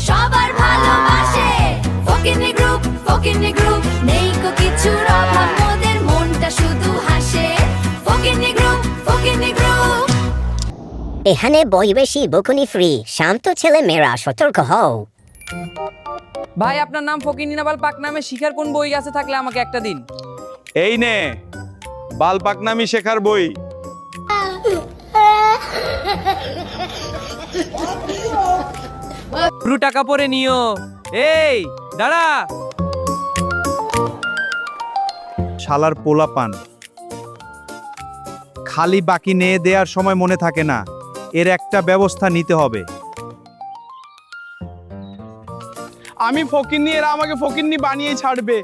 সবার ভালোবাসে ফকিন্নি গ্রুপ, ফকিন্নি গ্রুপ, নেই কো কিছুর অভাব মোদের মনটা শুধু হাসে ফকিন্নি গ্রুপ, ফকিন্নি গ্রুপ। এখানে বই বেশি বকুনি ফ্রি, শান্ত ছেলে মেয়েরা সতর্ক হও। ভাই আপনার নাম ফকিন্নি না বালপাক নামে শিখার কোন বই আছে থাকলে আমাকে একটা দিন। এই নে বালপাকনামি শেখার বই। পুরো টাকা পরে নিও। এই দাঁড়া। শালার পোলা পান খালি বাকি নিয়ে দেওয়ার সময় মনে থাকে না, এর একটা ব্যবস্থা নিতে হবে। আমি ফকিন্নি, এরা আমাকে ফকিন্নি বানিয়ে ছাড়বে।